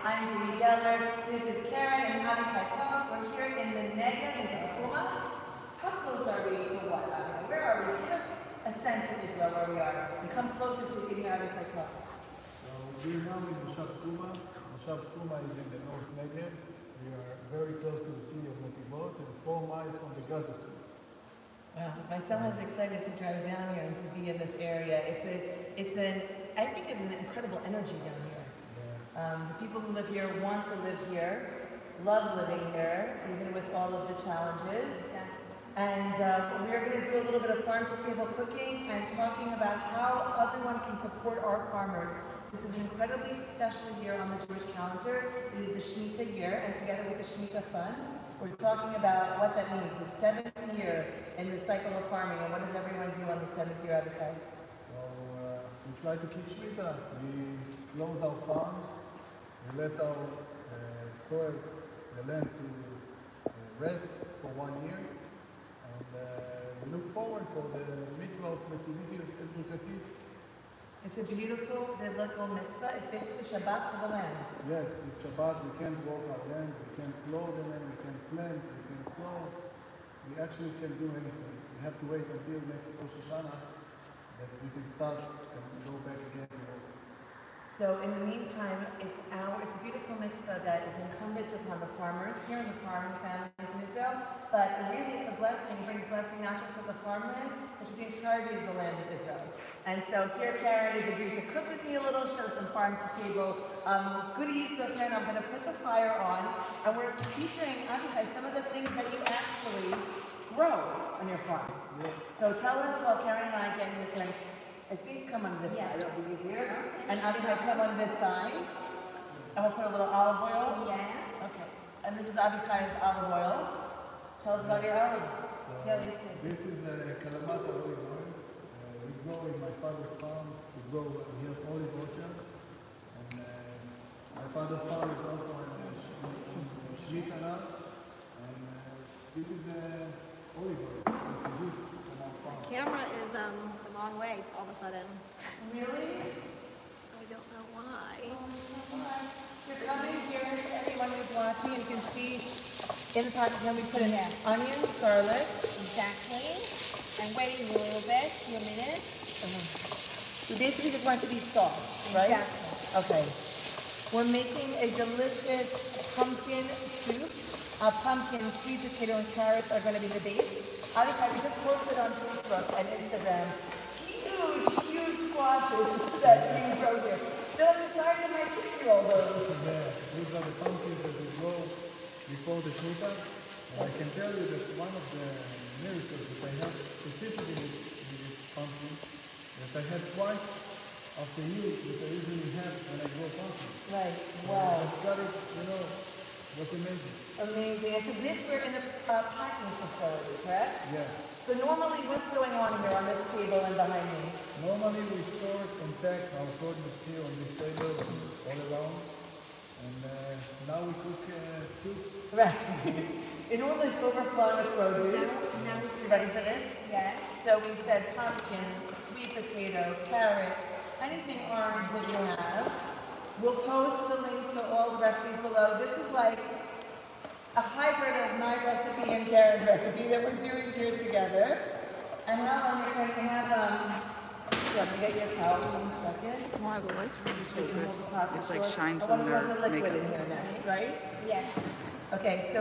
I'm Julie Geller. This is Karen and Avichai Koch. We're here in the Negev in Tehillah. How close are we to what, Avichai? Where are we? Give us a sense of Israel where we are. And come closer so we can hear Avichai Koch. So we're now in Moshav Truma. Moshav Truma is in the North Negev. We are very close to the city of Netivot and 4 miles from the Gaza Strip. Wow, my son was excited to drive down here and to be in this area. I think it's an incredible energy down here. The people who live here want to live here, love living here, even with all of the challenges. And we're going to do a little bit of farm-to-table cooking and talking about how everyone can support our farmers. This is an incredibly special year on the Jewish calendar. It is the Shemitah year, and together with the Shemitah Fund, we're talking about what that means, the 7th year in the cycle of farming, and what does everyone do on the 7th year, Avichai? So we try to keep Shemitah. We close our farms. We let our soil, the land, to rest for 1 year. And we look forward for the mitzvah of Metziviti Educativ. It's a beautiful biblical mitzvah. It's basically Shabbat for the land. Yes, it's Shabbat. We can't walk our land. We can't plow the land. We can't plant. We can't sow. We actually can't do anything. We have to wait until next Rosh Hashanah that we can start and go back again to work. So in the meantime, it's a beautiful mitzvah that is incumbent upon the farmers here in the farming families in Israel, but really it's a blessing. It brings blessing not just to the farmland, but to the entirety of the land of Israel. And so here Karen has agreed to cook with me a little, show some farm-to-table goodies. So Karen, I'm going to put the fire on, and we're featuring, Avichai, some of the things that you actually grow on your farm. Yeah. So tell us while Karen and I can I think come on this side, it'll be easier. And Avichai, come on this side. And we'll put a little olive oil. Yeah. Okay. And this is Avichai's olive oil. Tell us about your olives. So this is Kalamata olive oil. We grow in my father's farm. We have olive orchard. And my father's farm is also in Shemitah now. And this is olive oil we produce on our farm. Camera is the wrong way all of a sudden. Really? I don't know why. You're coming here to anyone who's watching, and you can see in the pot here we put in onions, garlic. Exactly. I'm waiting a little bit, a few minutes. We basically just want it to be soft, right? Exactly. Okay. We're making a delicious pumpkin soup. Pumpkin, sweet potato, and carrots are going to be the base. Avichai, we just posted on Facebook and Instagram huge squashes that we grow here. They're like the size of my 6-year-old those. Yeah, these are the pumpkins that we grow before the Shemitah. And I can tell you that one of the miracles that I have specifically with this pumpkin, that I have twice of the yield that I usually have when I grow pumpkins. Right. Wow. It's got it, what's amazing. Amazing. And so this, we're in the packing facility, correct? Yeah. So normally, what's going on here on this table and behind me? Normally we store and pack our produce here on this table all around. And now we cook soup. Right. It normally is overflowing with produce. Now You ready for this? yes. So we said pumpkin, sweet potato, carrot, anything orange that you have. We'll post the link to all the recipes below. This is like a hybrid of my recipe and Karen's recipe that we're doing here together. And now you're going to have, let me get your towel in a second. Wow, the lights are so You can good. hold the pots It's of like sauce. shines I on want to their put the liquid makeup. in here next, right? Yes. Okay, so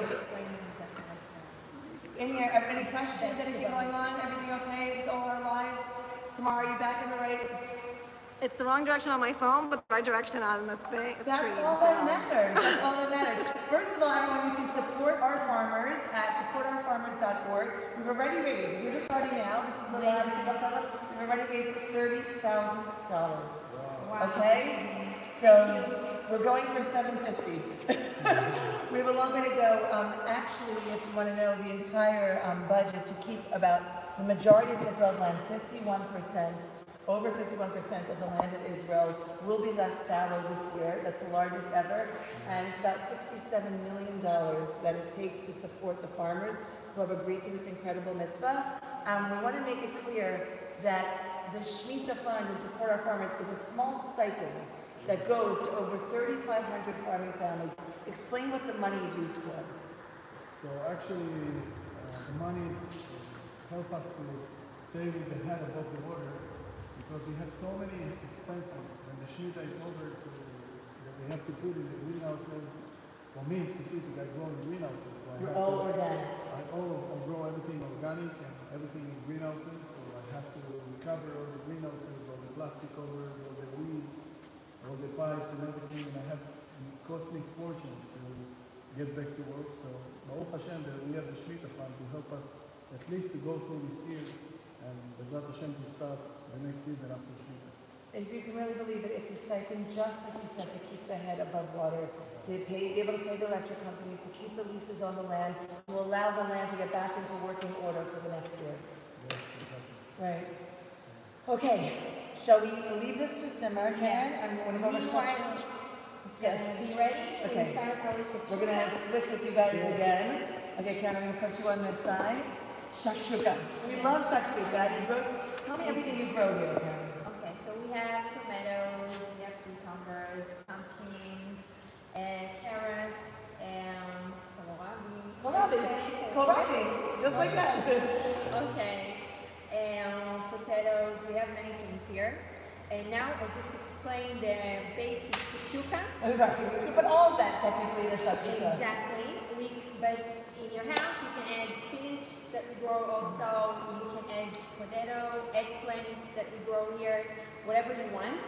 in here, any questions, anything going on? Everything okay with all our lives? Tomorrow, are you back in the right? It's the wrong direction on my phone, but the right direction on the screen. That's all that matters. That's all that matters. First of all, everyone, you can support our farmers at supportourfarmers.org. We've already raised, we're just starting now, this is the last we've already raised $30,000. Wow. Okay? So we're going for $750. We have a long way to go. Actually, if you want to know the entire budget to keep about the majority of Israel's land, 51%, over 51% of the land of Israel will be left fallow this year. That's the largest ever. And it's about $67 million that it takes to support the farmers who have agreed to this incredible mitzvah. We want to make it clear that the Shemitah Fund and Support Our Farmers is a small stipend that goes to over 3,500 500 farming families. Explain what the money is used for. So actually, the monies help us to stay with the head above the water because we have so many expenses when the Shemitah is over that we have to put in the greenhouses. For me specifically, I grow in greenhouses. So You're all organic. I grow everything organic and everything in greenhouses. So I have to recover all the greenhouses, all the plastic covers, all the weeds, all the pipes and everything. And it cost me a fortune to get back to work. So Baruch Hashem, that we have the Shemitah Fund to help us at least to go through this year and Bezrat Hashem to start the next season after Shemitah. If you can really believe it, it's a stipend, just like you said, to keep the head above water, to be able to pay the electric companies, to keep the leases on the land, to allow the land to get back into working order for the next year. Yes, exactly. Right. Okay. Shall we leave this to simmer, Karen? I'm going to go Meanwhile, Yes. be ready. Okay. We start our shakshuka. We're going to switch with you guys again. Okay, Karen, I'm going to put you on this side. Shakshuka. We love shakshuka. Tell me everything you grow here, Karen. Okay, so we have tomatoes, we have cucumbers, pumpkins, carrots, and Kohlrabi. Just like that. Okay, and potatoes. We have many things here. And now I'll just explain the basic shakshuka. Right. You put all of that technically in a shakshuka. Exactly. But in your house, you can add spinach that we grow also. You can add potato, eggplant that we grow here, whatever you want.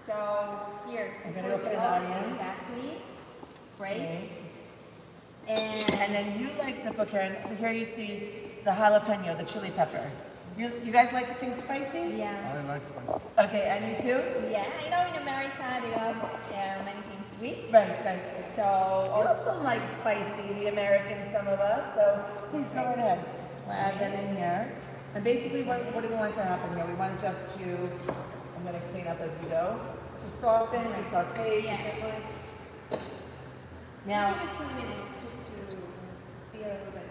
So here, I'm gonna go put in the onions. Exactly. Great. Okay. And then you like to put, Karen, here you see the jalapeno, the chili pepper. You guys like the things spicy? yeah, I like spicy. Okay, and you too? yeah. I know in America they love many things sweet. Right, right. So We also also like spicy, the Americans, some of us, so please go right ahead. We'll add them in here. And basically, what do we want to happen here? We want it just to, I'm going to clean up as we go, to soften, to saute, Yeah. to get nice. give Now, it 2 minutes just to be a little bit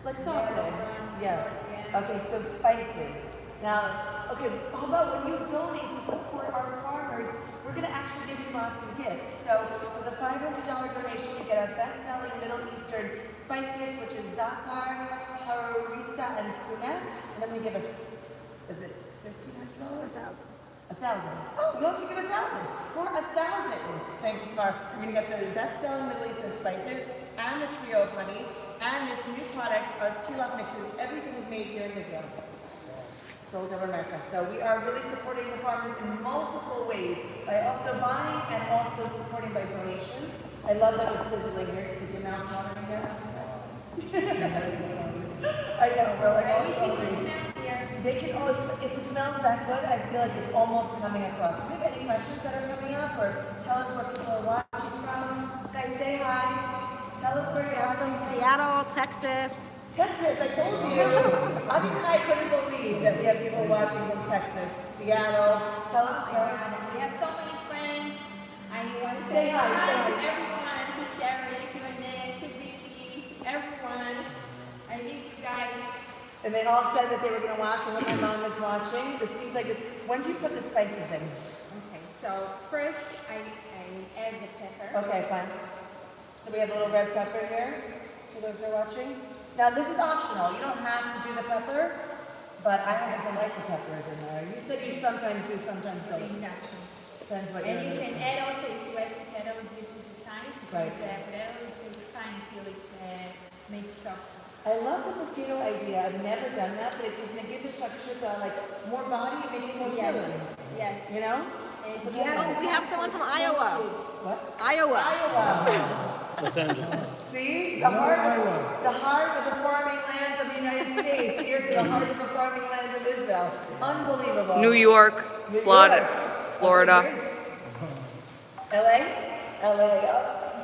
like soften. Yes. Yeah. Okay, so spices. Now, okay, how about when you donate to support our farmers, we're going to actually give you lots of gifts. So for the $500 donation, you get our best-selling Middle Eastern spice mix, which is za'atar, harissa, and sumac. And then we give is it $1,500? $1,000. Oh, you also give $1,000. For $1,000. Thank you, Tamar. You're going to get the best-selling Middle Eastern spices and the trio of honeys and this new product, our pilaf mixes. Everything is made here in Israel. Sold over America. So we are really supporting the farmers in multiple ways by also buying and also supporting by donations. I love that it's sizzling here. Is your mouth watering here? I know, we're like all We so should green. smell here. They can, it smells that good. I feel like it's almost coming across. Do you have any questions that are coming up or tell us where people are watching from? Guys, say hi. Tell us where you're From from. Seattle, Texas. Texas, I told you. I mean, I couldn't believe that we have people watching from Texas, Seattle. Tell us where. We have so many friends. I want to Say say hi, hi say to hi. everyone, to Sherry, to Annette, to Vicky, to everyone. I miss you guys. And they all said that they were going to watch, and when my mom was watching, it seems like it's. When do you put the spices in? Okay, so first I add the pepper. Okay, fine. So we have a little red pepper here, for those who are watching. Now this is optional. You don't have to do the pepper, but I happen to like the peppers in there. You said you sometimes do, sometimes don't. Exactly. Depends what And you're you can doing. add also if you like potatoes, this is the time. Right. The potato takes time till it makes soft. I love the potato idea. I've never done that, but it gives me give the shakshuka like more body and make it more Yes. filling. Yes. You know? And So you yeah. Oh, we have someone from Iowa. What? Iowa. Iowa. Los Angeles. See? No, Iowa. The heart of the farming lands of the United States, here to the heart of the farming lands of Israel. Unbelievable. New York, New Florida, York. Florida. Okay, great. LA? LA.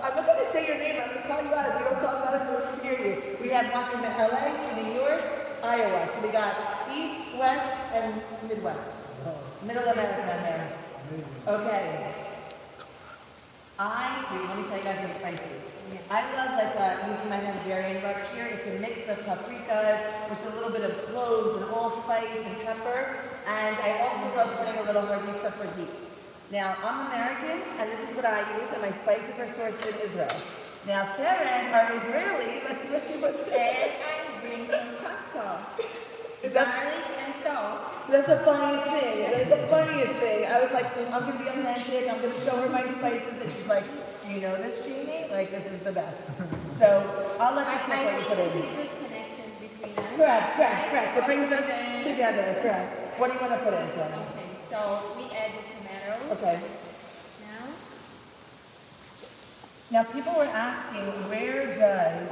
I'm not going to say your name. I'm going to call you out. If you don't talk about us, we can hear you. We have watching from LA to New York, Iowa. So we got East, West, and Midwest. Middle America in there. Okay. Let me tell you guys the spices. I love using my Hungarian rub here. It's a mix of paprikas with a little bit of cloves and allspice and pepper. And I also love putting a little harissa for heat. Now, I'm American, and this is what I use, and my spices are sourced in Israel. Now, Karen, our Israeli, let's see what she puts in. And I'm bringing pasta. Is that- Garlic and salt. That's the funniest thing. That's the funniest thing. I was like, I'm gonna be authentic. I'm gonna show her my spices, and she's like, "Do you know this, Jeannie? Like, this is the best." So I'll let you pick what you I put think in. this is good connections between us. Correct. right? It brings us Oxygen. together. Correct. What do you want to put in, Karen? Okay, so we add the tomato Okay. now. Now, people were asking, where does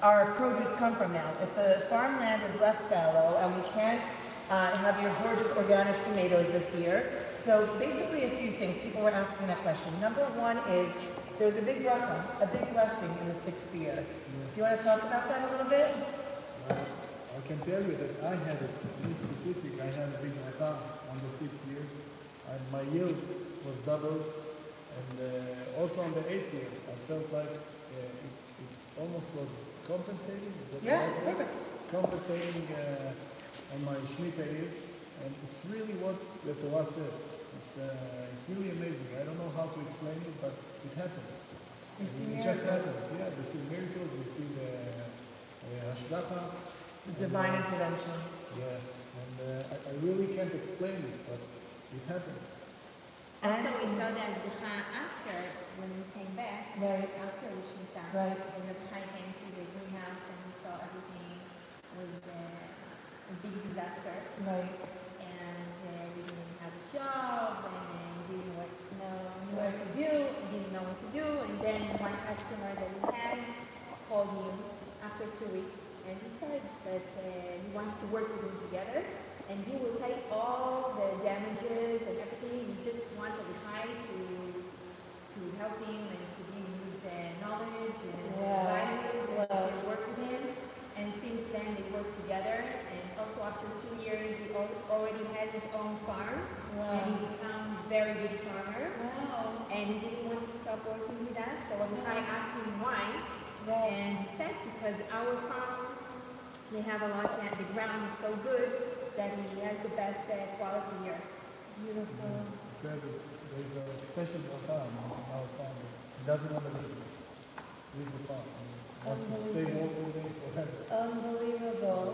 our produce come from now? If the farmland is less fallow and we can't have your gorgeous organic tomatoes this year, so basically a few things. People were asking that question. Number one is there's a big bracha, a big blessing in the 6th year. Do you want to talk about that a little bit? I can tell you that I had it, to be specific, I had a big bracha on the 6th year, and my yield was double, and also on the 8th year, I felt like it almost was compensating. Is that Yeah, right? perfect. Compensating on my Shemitah year, and it's really what the Torah said. It's really amazing. I don't know how to explain it, but it happens. You see It just miracles. happens. Yeah, we see miracles, we see the hashgacha. Divine intervention. Yeah, and I really can't explain it, but it happens. So we saw the Ashgacha after, when we came back, Right. after the Shemitah. Right. When the Chai came to the greenhouse and we saw everything was a big disaster. Right. And we didn't have a job and we didn't know what to do, we didn't know what to do. And then one customer that we had called him after 2 weeks and he said that he wants to work with him together and he will pay all the damages and everything. We just want to try to help him and to give him his knowledge and Wow. values and Wow. to work with him. And since then they worked together and also after 2 years he already had his own farm and he became a very good farmer. Wow. And he didn't want to stop working with us, so I asked him why. Right. And he said because our farm, they have a lot, the ground is so good that he has the best quality here. Beautiful. He said that there's a special bracha on our farm. He doesn't want to leave the farm. He wants to stay all day forever. Unbelievable.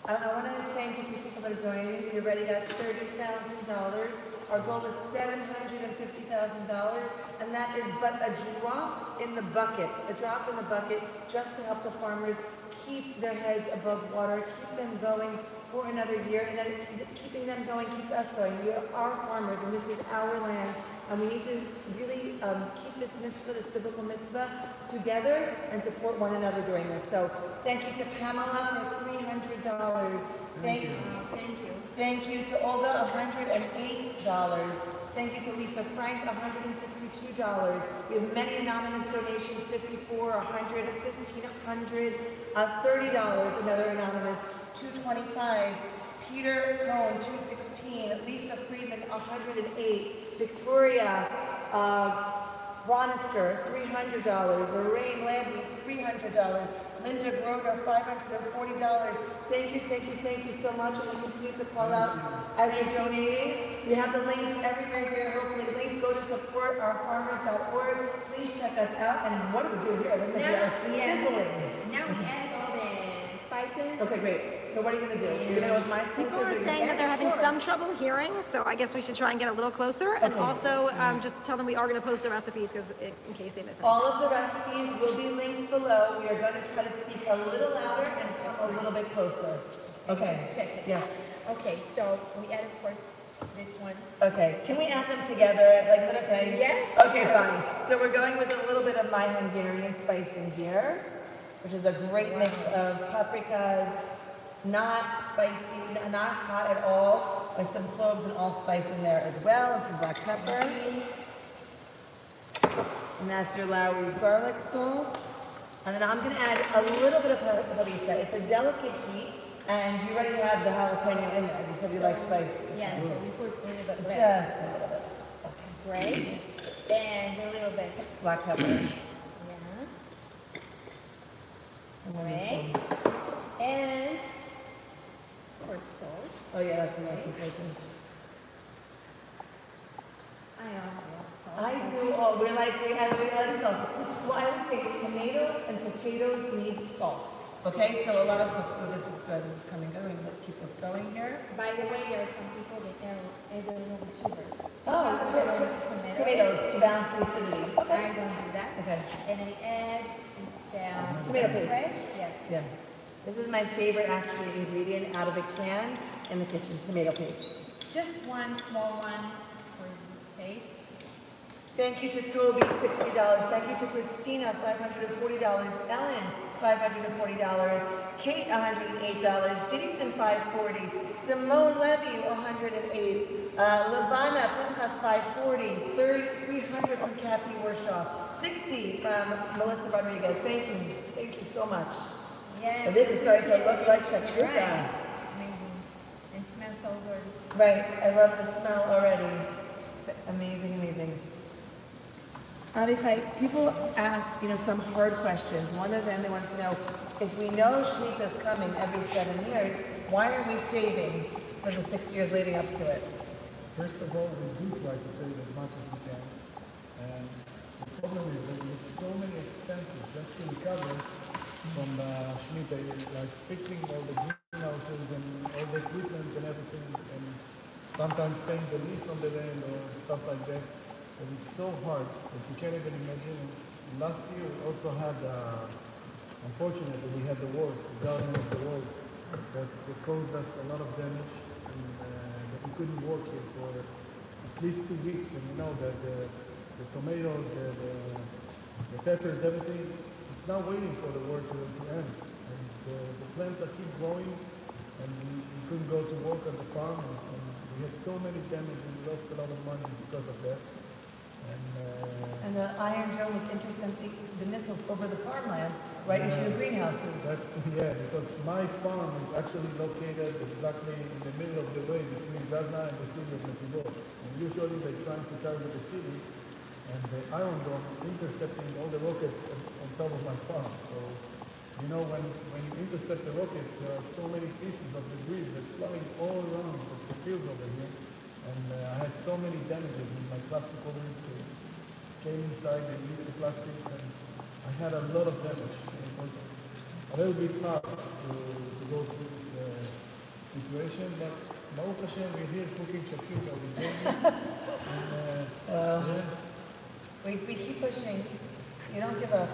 I want to thank you people that are joining. We already got $30,000. Our goal is $750,000, and that is but a drop in the bucket. A drop in the bucket just to help the farmers keep their heads above water, keep them going for another year, and then keeping them going keeps us going. We are farmers, and this is our land, and we need to really keep this mitzvah, this biblical mitzvah, together and support one another during this. So thank you to Pamela for $300. Thank you. Thank you to Olga, $108. Thank you to Lisa Frank, $162. We have many anonymous donations, $54, $100, $1,500, $30, another anonymous, $225. Peter Cohen, $216. Lisa Friedman, $108. Victoria Ronisker, $300. Lorraine Labby, $300. Linda Groder, $540. Thank you so much. And we'll continue to call out as you're donating. We have the links everywhere here. Hopefully, links go to supportourfarmers.org. Please check us out. And what do we do here? It looks like we are sizzling. Now we added all the spices. Okay, great. So what are you going to do? You're going to go with my spices? People or are you're saying gonna- that they're having Sure. some trouble hearing, so I guess we should try and get a little closer. And Okay. also, just tell them we are going to post the recipes because in case they miss them. All of the recipes will be linked below. We are going to try to speak a little louder and come a little bit closer. Okay. Check it. Yes. Okay, so we add of course this one. Okay. Can we add them together? Like, is that okay? Yes. Okay, fine. So we're going with a little bit of my Hungarian spice in here, which is a great mix of paprikas, not spicy, not hot at all, with some cloves and allspice in there as well, and some black pepper. And that's your Lowry's garlic salt. And then I'm going to add a little bit of harissa. It's a delicate heat, and you already have the jalapeno in there because you like spicy. Yeah, so we put a little bit Just less. a little bit. Okay. Great. And a little bit. Black pepper. Yeah. Great. And of course salt. Oh yeah, that's the most important. we like salt. Well, I always say tomatoes and potatoes need salt. Okay, so a lot of salt. Oh, this is good. This is coming good. Let's keep this going here. By the way, there are some people that add a little sugar. Oh, tomatoes to balance the acidity. Okay. I don't do that. Okay. And I add Tomato paste. fresh. Yeah. Yeah. This is my favorite actually ingredient out of the can in the kitchen, tomato paste. Just one small one for taste. Thank you to Toby, $60. Thank you to Christina, $540. Ellen, $540. Kate, $108. Jason, $540. Simone Levy, $108. Lavana Pinchas, $540. $300 from Kathy Warshaw. $60 from Melissa Rodriguez. Thank you. Thank you so much. Yeah. And this is starting to look like Right. shakshuka. Amazing. It smells so good. Right. I love the smell already. Amazing, amazing. Avichai, people ask, some hard questions. One of them, they want to know, if we know Shemitah is coming every 7 years, why are we saving for the 6 years leading up to it? First of all, we do try to save as much as we can. And the problem is that we have so many expenses just to recover from Shemitah, like fixing all the greenhouses and all the equipment and everything, and sometimes paying the lease on the land or stuff like that. But it's so hard that you can't even imagine. Last year we also had, unfortunately, we had the war, the government of the wars, that caused us a lot of damage, and that we couldn't work here for at least 2 weeks. And you know that the tomatoes, the peppers, everything, it's now waiting for the war to end. And the plants are keep growing, and we couldn't go to work on the farms. And we had so many damage, and we lost a lot of money because of that. And the Iron Dome was intercepting the missiles over the farmlands, right into the greenhouses. Because my farm is actually located exactly in the middle of the way between Gaza and the city of Netivot. And usually they're trying to target the city, and the Iron Dome intercepting all the rockets on top of my farm. So, when you intercept the rocket, there are so many pieces of debris that's flying all around the fields over here. And I had so many damages in my plastic over it. Came inside and hit the plastics, and I had a lot of damage. It was a little bit hard to go through this situation, but Baruch Hashem, we're here cooking shakshuka with Jamie. We keep pushing. You don't give up.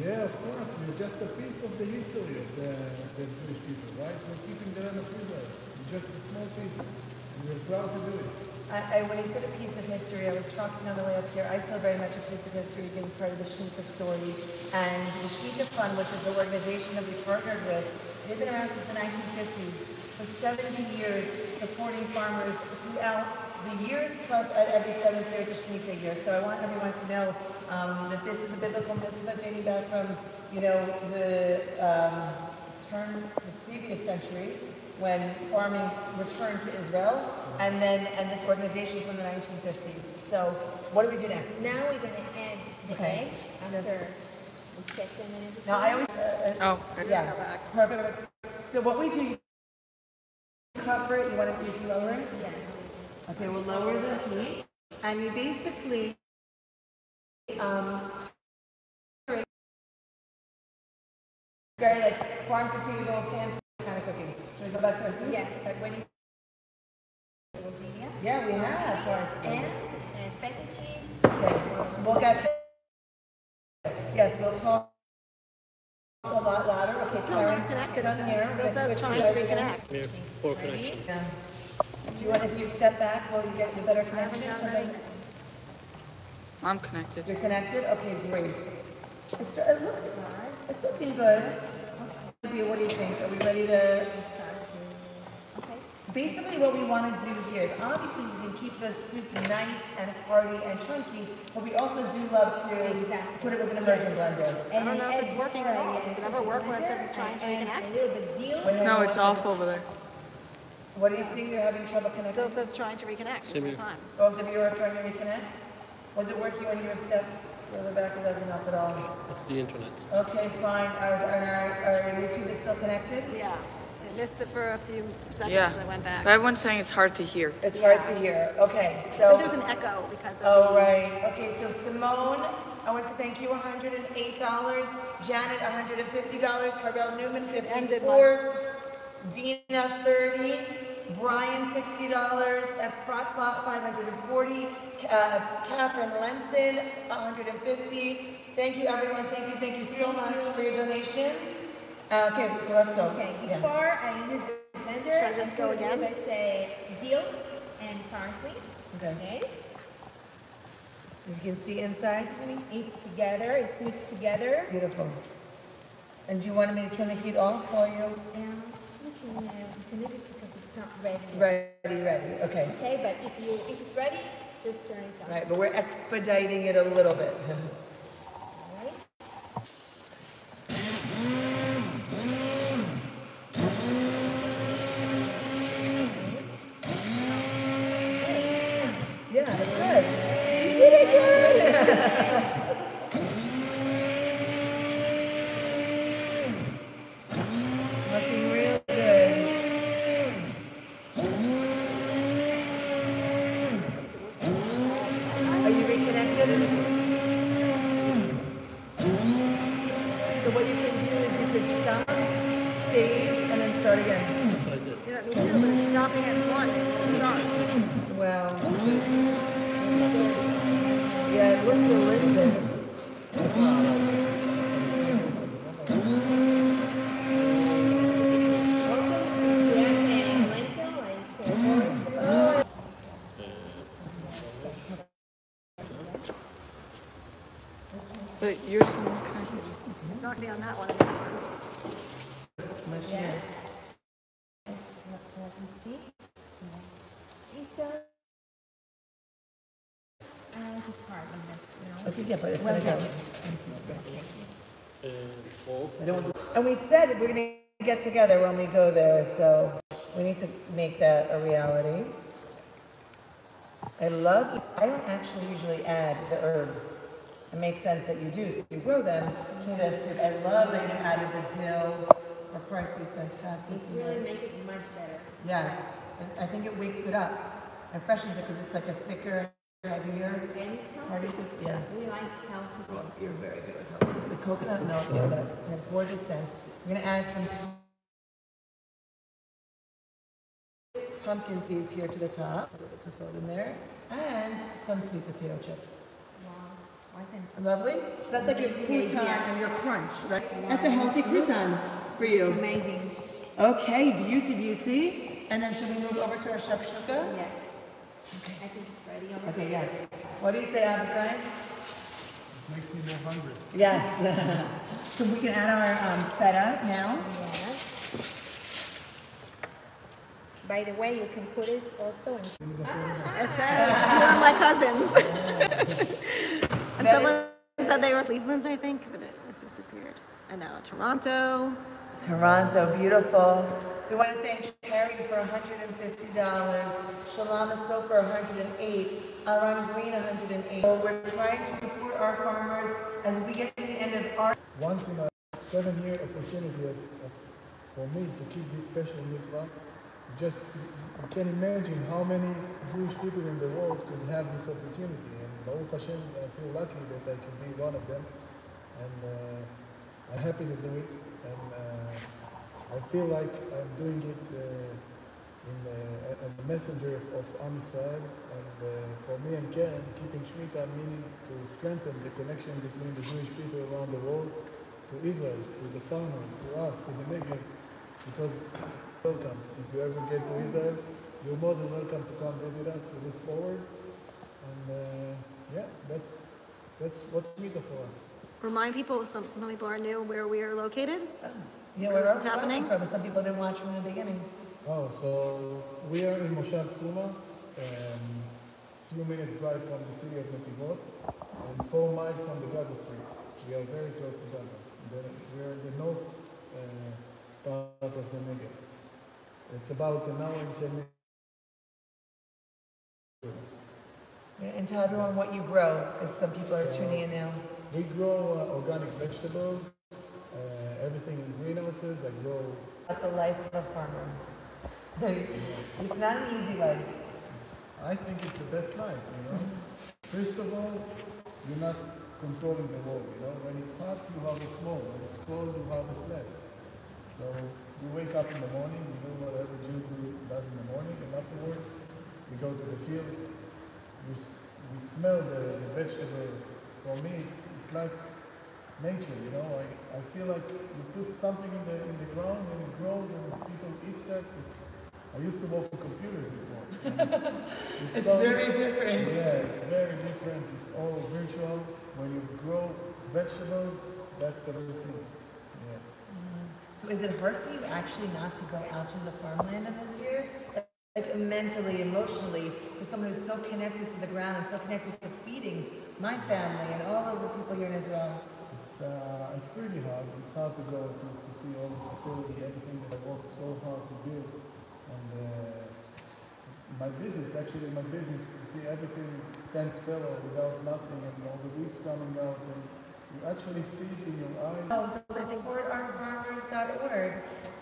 Yeah, of course. We're just a piece of the history of the Jewish people, right? We're keeping the land of Israel. We're just a small piece, and we're proud to do it. When you said a piece of history, I was talking on the way up here. I feel very much a piece of history being part of the Shemitah story. And the Shemitah Fund, which is the organization that we partnered with, they've been around since the 1950s. For 70 years, supporting farmers throughout the years plus at every 7th year of the Shemitah year. So I want everyone to know that this is a biblical mitzvah dating back from, the previous century, when farming returned to Israel, and this organization from the 1950s. So what do we do next? Now we're going to add the egg after we check them and everything. Now I always, I just got back. perfect. So what we do, you cover it, you want to lower it? Yeah. Okay, we'll lower the heat, and you basically, very like farm to table, pans kind of cooking. Should we go back to our soup? Yeah, but when you Yeah, we have, of course. and feta cheese. Okay, we'll get there. Yes, we'll talk a lot louder. Okay, Still Karen, not connected. come here. Still says trying to reconnect. Yeah, poor connection. Yeah. Do you want, if you step back, will you get the better connection? Somebody- I'm connected. You're connected? Okay, great. It's looking good. What do you think? Are we ready to... Basically what we want to do here is obviously we can keep the soup nice and hearty and chunky, but we also do love to put it with an immersion blender. I don't know if it's working at all. Does it ever work when it says it's trying to reconnect? No, it's off over there. What do you see? You're having trouble It connecting? still says trying to reconnect the Same whole here. time. Both of you are trying to reconnect? Was it working when you were stepped further back? It doesn't help at all. It's the internet. Okay, fine. Our YouTube is still connected? Yeah. I missed it for a few seconds Yeah. and I went back. Everyone's saying it's hard to hear. It's hard to hear. Okay, But so. there's an echo because of Oh, right. Okay, so Simone, I want to thank you, $108. Janet, $150. Harrell Newman, Ended $54. Dina, $30. Brian, $60. Efrat Flop, $540. Catherine Lenson, $150. Thank you, everyone. Thank you so much for your donations. Okay, so let's go. Okay, Yeah. before I use the blender, Should I just go again? Let's say dill and parsley. Okay. Okay. You can see inside, honey? It's together. It's mixed together. Beautiful. And do you want me to turn the heat off while you're You can leave it because it's not ready. yet. ready? Okay. Okay, but if it's ready, just turn it on. Right, but we're expediting it a little bit. Alright. Yeah, it's good. You did it, Karen! Looking real good. Are you reconnected? So what you can do is you could stop, save, and then start again. Yeah, me too, but it's stopping at one. Start. Well, yeah, it looks delicious. Also, if you have any lentil and porridge, But you're still not connected. It's not gonna be on that one. it's hard on this, Okay, yeah, but it's gonna go. And we said that we're gonna get together when we go there, so we need to make that a reality. I don't actually usually add the herbs. It makes sense that you do, so you grow them to this. I love that you added the dill. The parsley is fantastic. It's really make it much better. Yes, and I think it wakes it up and freshens it because it's like a thicker, heavier. And it's Hearty healthy. soup. Yes. We like healthy things. You're very good at helping. The coconut milk is that in a gorgeous sense. We're gonna add some pumpkin seeds here to the top. A little bit of food in there, and some sweet potato chips. Wow. What's in Lovely. So that's like your crouton Yeah. and your crunch, right? That's a healthy crouton for you. amazing. Okay, beauty. And then should we move over to our shakshuka? Yes. I think it's ready on the Okay, yes. What do you say, Abigail? Makes me more hungry. Yes. So we can add our feta now. Yes. By the way, you can put it also in. It says you are my cousins. And someone said they were Cleveland, I think, but it disappeared. And now Toronto. Toronto, beautiful. We want to thank Terry for $150, Shalama So for $108, Aaron Green $108. So we're trying to support our farmers as we get to the end of our. Once in a 7-year opportunity for me to keep this special mitzvah. Just you can imagine how many Jewish people in the world could have this opportunity. And Baruch Hashem, I feel lucky that I can be one of them. And I'm happy to do it. And I feel like I'm doing it as a messenger of Am Yisrael. And for me and Karen, keeping Shmita meaning to strengthen the connection between the Jewish people around the world to Israel, to the farmers, to us, to the Negev. Because welcome. If you ever get to Israel, you're more than welcome to come visit us. We look forward. And that's what's Shmita for us. Remind people, some people are new, where we are located. Yeah, Where we're this is happening? From. Some people didn't watch from the beginning. Oh, so we are in Moshav Tkuma, few minutes drive from the city of Netivot, and 4 miles from the Gaza Strip. We are very close to Gaza. We are in the north part of the Negev. It's about an hour and 10 minutes. And tell everyone what you grow, because some people are tuning in now. We grow organic vegetables, everything in greenhouses. I grow. About the life of a farmer. It's not an easy life. I think it's the best life, you know. First of all, you're not controlling the world, you know. When it's hot, you harvest more. When it's cold, you harvest less. So you wake up in the morning, you do whatever Jew does in the morning, and afterwards we go to the fields. We smell the vegetables. For me, it's like nature, you know. I feel like you put something in the ground and it grows and people eat that. I used to work with computers before. It's very different. Yeah, it's very different. It's all virtual. When you grow vegetables, that's the real thing. Yeah. So is it hard for you actually not to go out to the farmland in this year? Like mentally, emotionally, for someone who's so connected to the ground and so connected to feeding my family and all of the people here in Israel. It's pretty hard. It's hard to go to see all the facility, everything that I worked so hard to build. And my business, you see everything stand still without nothing and all the weeds coming out. And you actually see it in your eyes. Supportourfarmers.org.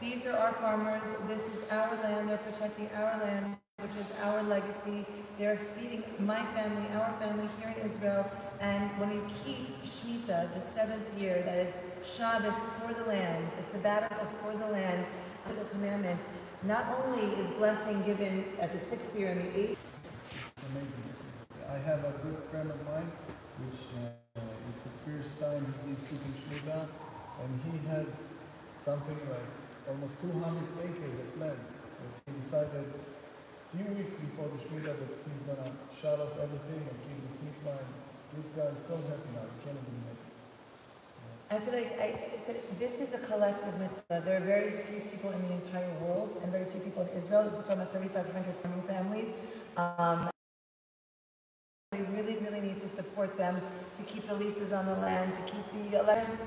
These are our farmers. This is our land. They're protecting our land, which is our legacy. They're feeding my family, our family here in Israel. And when you keep Shemitah, the 7th year, that is Shabbos for the land, a sabbatical for the land, the commandments, not only is blessing given at the 6th year and the 8th. It's amazing. I have a good friend of mine, which it's his first time he's keeping Shemitah, and he has something like almost 200 acres of land. He decided a few weeks before the Shemitah that he's going to shut off everything and keep this mitzvah. This guy is so happy now, he can't even make it. I feel like I said this is a collective mitzvah. There are very few people in the entire world and very few people in Israel. We're talking about 3,500 farming families. We really, really need to support them to keep the leases on the land, to keep the land.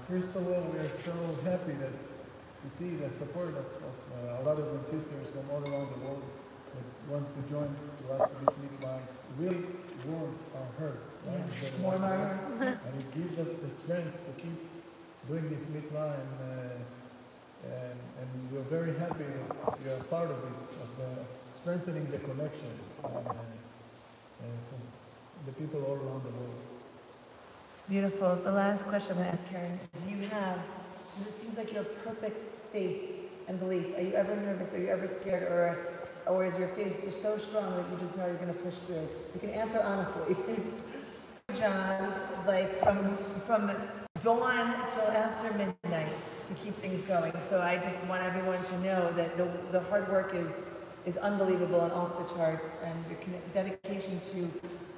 First of all, we are so happy to see the support of our brothers and sisters from all around the world that wants to join to us to this mitzvah. It's really warms our heart. Right? Yeah. More my hearts. And it gives us the strength to keep doing this mitzvah, and we're very happy that we are part of it, of strengthening the connection for the people all around the world. Beautiful. The last question I'm going to ask Karen, it seems like you have perfect faith and belief. Are you ever nervous? Are you ever scared? Or is your faith just so strong that you just know you're going to push through? You can answer honestly. Jobs, like from dawn till after midnight to keep things going. So I just want everyone to know that the hard work is unbelievable and off the charts, and your dedication to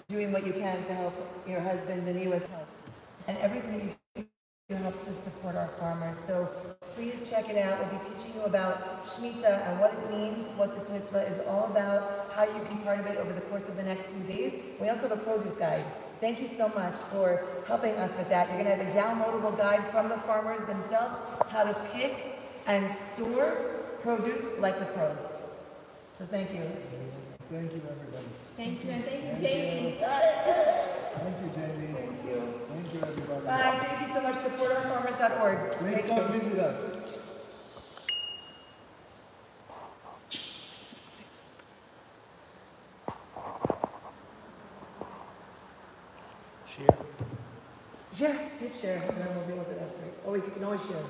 doing what you can to help your husband and you helps. And everything that you do helps us support our farmers. So please check it out. We'll be teaching you about Shemitah and what it means, what this mitzvah is all about, how you can be part of it over the course of the next few days. We also have a produce guide. Thank you so much for helping us with that. You're going to have a downloadable guide from the farmers themselves, how to pick and store produce like the pros. So thank you. Thank you, everybody. Thank you, and thank you, Jamie. Thank you, Jamie. Thank you. Thank you, everybody. Bye. Thank you so much. Supportourfarmers.org. Please come visit us. Share. Hit share, and then we'll deal with it after. You can always share.